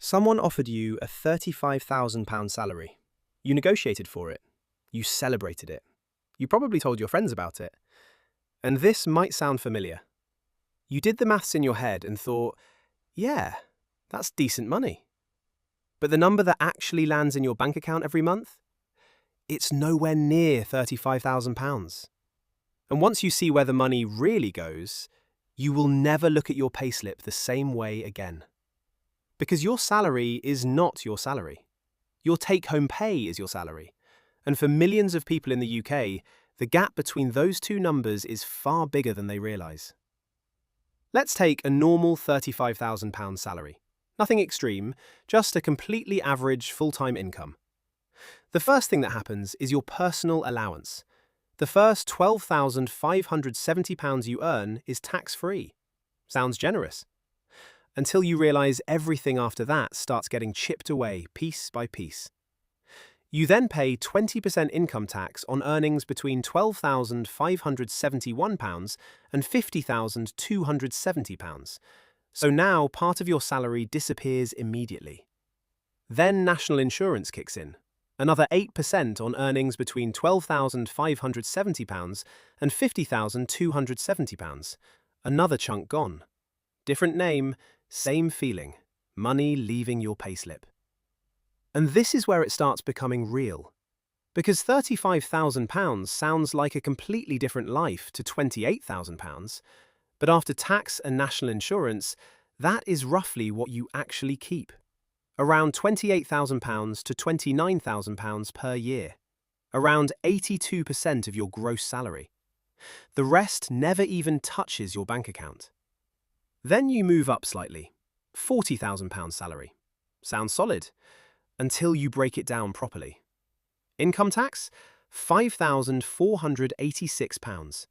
Someone offered you a £35,000 salary. You negotiated for it. You celebrated it. You probably told your friends about it. And this might sound familiar. You did the maths in your head and thought, yeah, that's decent money. But the number that actually lands in your bank account every month? It's nowhere near £35,000. And once you see where the money really goes, you will never look at your payslip the same way again. Because your salary is not your salary. Your take-home pay is your salary. And for millions of people in the UK, the gap between those two numbers is far bigger than they realise. Let's take a normal £35,000 salary. Nothing extreme, just a completely average full-time income. The first thing that happens is your personal allowance. The first £12,570 you earn is tax-free. Sounds generous. Until you realise everything after that starts getting chipped away piece by piece. You then pay 20% income tax on earnings between £12,571 and £50,270. So now part of your salary disappears immediately. Then national insurance kicks in. Another 8% on earnings between £12,570 and £50,270. Another chunk gone. Different name, same feeling. Money leaving your payslip. And this is where it starts becoming real. Because £35,000 sounds like a completely different life to £28,000, but after tax and national insurance, that is roughly what you actually keep. Around £28,000 to £29,000 per year. Around 82% of your gross salary. The rest never even touches your bank account. Then you move up slightly. £40,000 salary. Sounds solid. Until you break it down properly. Income tax? £5,486.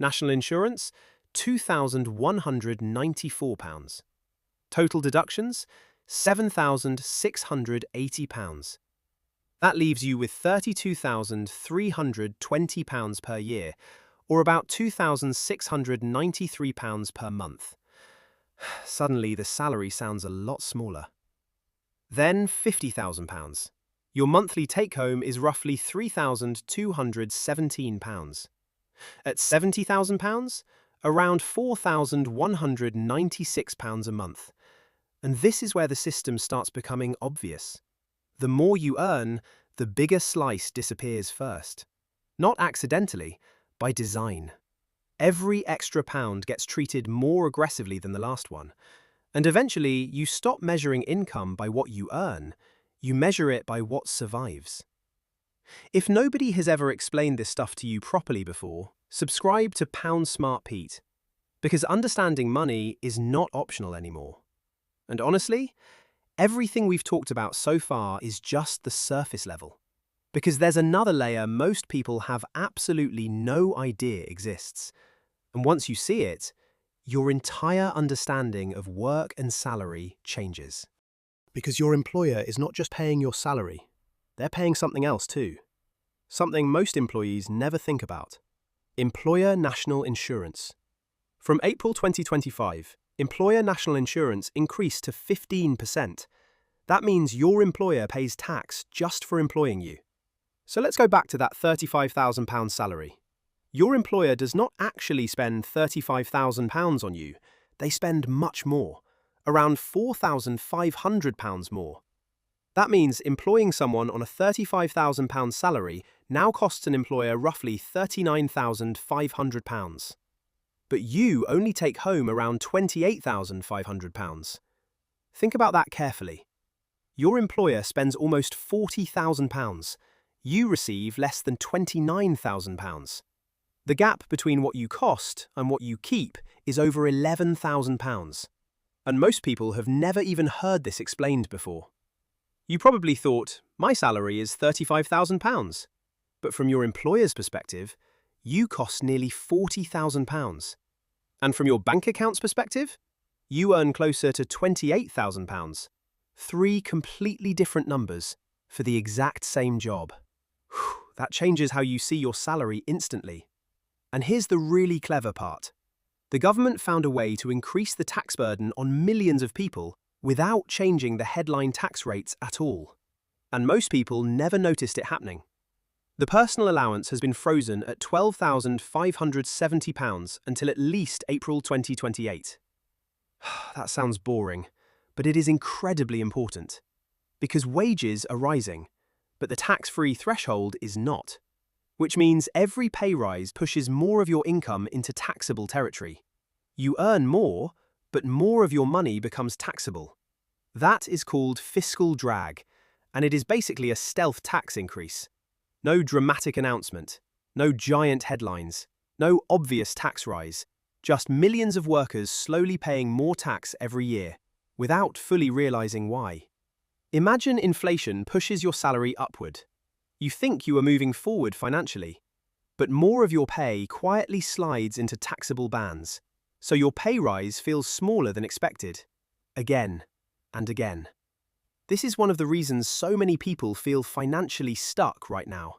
National insurance? £2,194. Total deductions? £7,680. That leaves you with £32,320 per year, or about £2,693 per month. Suddenly, the salary sounds a lot smaller. Then £50,000. Your monthly take-home is roughly £3,217. At £70,000, around £4,196 a month. And this is where the system starts becoming obvious. The more you earn, the bigger slice disappears first. Not accidentally, by design. Every extra pound gets treated more aggressively than the last one. And eventually, you stop measuring income by what you earn. You measure it by what survives. If nobody has ever explained this stuff to you properly before, subscribe to Pound Smart Pete. Because understanding money is not optional anymore. And honestly, everything we've talked about so far is just the surface level. Because there's another layer most people have absolutely no idea exists. And once you see it, your entire understanding of work and salary changes. Because your employer is not just paying your salary, they're paying something else too. Something most employees never think about. Employer National Insurance. From April 2025, Employer National Insurance increased to 15%. That means your employer pays tax just for employing you. So let's go back to that £35,000 salary. Your employer does not actually spend £35,000 on you. They spend much more, around £4,500 more. That means employing someone on a £35,000 salary now costs an employer roughly £39,500. But you only take home around £28,500. Think about that carefully. Your employer spends almost £40,000. You receive less than £29,000. The gap between what you cost and what you keep is over £11,000. And most people have never even heard this explained before. You probably thought, my salary is £35,000. But from your employer's perspective, you cost nearly £40,000. And from your bank account's perspective, you earn closer to £28,000. 3 completely different numbers for the exact same job. That changes how you see your salary instantly. And here's the really clever part. The government found a way to increase the tax burden on millions of people without changing the headline tax rates at all. And most people never noticed it happening. The personal allowance has been frozen at £12,570 until at least April 2028. That sounds boring, but it is incredibly important. Because wages are rising, but the tax-free threshold is not. Which means every pay rise pushes more of your income into taxable territory. You earn more, but more of your money becomes taxable. That is called fiscal drag, and it is basically a stealth tax increase. No dramatic announcement, no giant headlines, no obvious tax rise, just millions of workers slowly paying more tax every year, without fully realizing why. Imagine inflation pushes your salary upward. You think you are moving forward financially, but more of your pay quietly slides into taxable bands, so your pay rise feels smaller than expected, again and again. This is one of the reasons so many people feel financially stuck right now.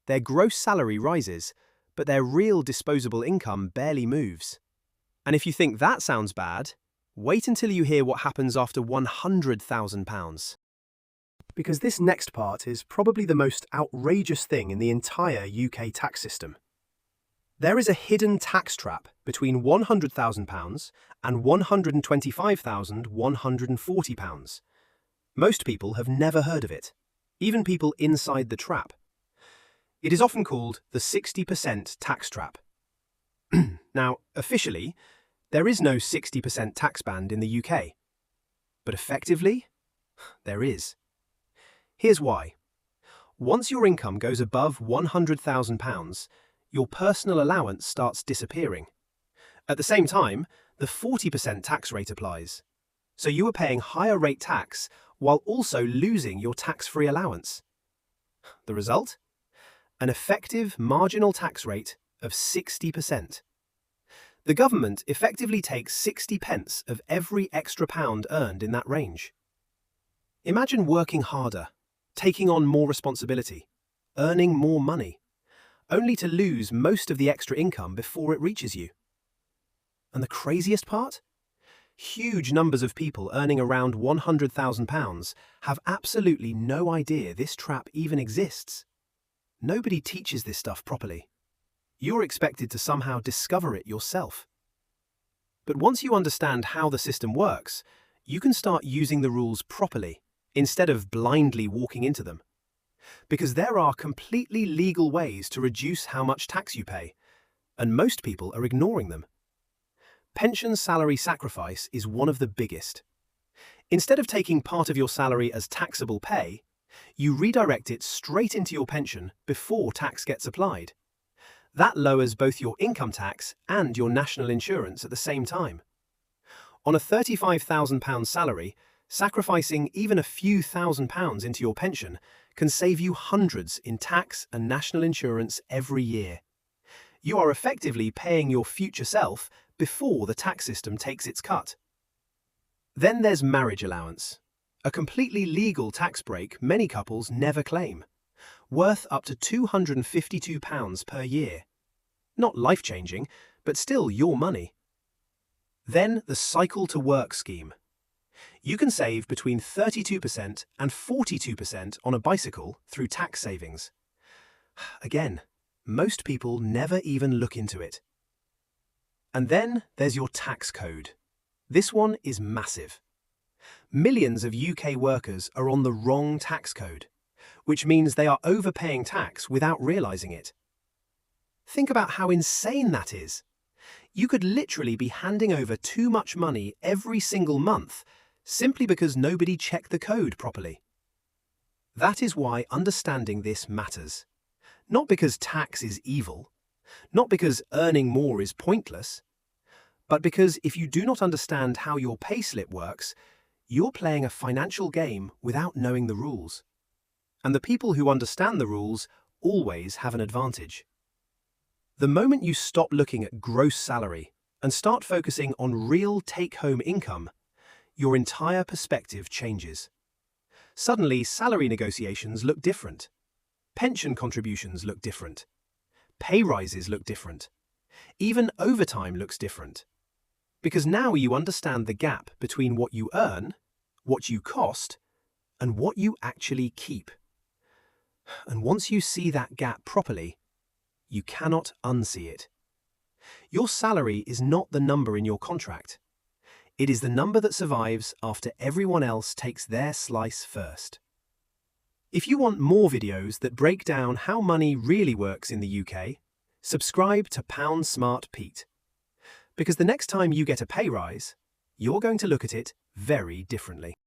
Their gross salary rises, but their real disposable income barely moves. And if you think that sounds bad, wait until you hear what happens after £100,000. Because this next part is probably the most outrageous thing in the entire UK tax system. There is a hidden tax trap between £100,000 and £125,140. Most people have never heard of it, even people inside the trap. It is often called the 60% tax trap. Now, officially, there is no 60% tax band in the UK. But effectively, there is. Here's why. Once your income goes above £100,000, your personal allowance starts disappearing. At the same time, the 40% tax rate applies. So you are paying higher rate tax while also losing your tax-free allowance. The result? An effective marginal tax rate of 60%. The government effectively takes 60 pence of every extra pound earned in that range. Imagine working harder, taking on more responsibility, earning more money, only to lose most of the extra income before it reaches you. And the craziest part? Huge numbers of people earning around £100,000 have absolutely no idea this trap even exists. Nobody teaches this stuff properly. You're expected to somehow discover it yourself. But once you understand how the system works, you can start using the rules properly, instead of blindly walking into them. Because there are completely legal ways to reduce how much tax you pay, and most people are ignoring them. Pension salary sacrifice is one of the biggest. Instead of taking part of your salary as taxable pay, you redirect it straight into your pension before tax gets applied. That lowers both your income tax and your national insurance at the same time. On a £35,000 salary, sacrificing even a few £1,000s into your pension can save you hundreds in tax and national insurance every year. You are effectively paying your future self before the tax system takes its cut. Then there's marriage allowance, a completely legal tax break many couples never claim, worth up to £252 per year. Not life-changing, but still your money. Then the cycle to work scheme. You can save between 32% and 42% on a bicycle through tax savings. Again, most people never even look into it. And then there's your tax code. This one is massive. Millions of UK workers are on the wrong tax code, which means they are overpaying tax without realizing it. Think about how insane that is. You could literally be handing over too much money every single month simply because nobody checked the code properly. That is why understanding this matters. Not because tax is evil, not because earning more is pointless, but because if you do not understand how your payslip works, you're playing a financial game without knowing the rules. And the people who understand the rules always have an advantage. The moment you stop looking at gross salary and start focusing on real take-home income, your entire perspective changes. Suddenly, salary negotiations look different. Pension contributions look different. Pay rises look different. Even overtime looks different. Because now you understand the gap between what you earn what you cost, and what you actually keep. And once you see that gap properly, you cannot unsee it. Your salary is not the number in your contract. It is the number that survives after everyone else takes their slice first. If you want more videos that break down how money really works in the UK, subscribe to Pound Smart Pete. Because the next time you get a pay rise, you're going to look at it very differently.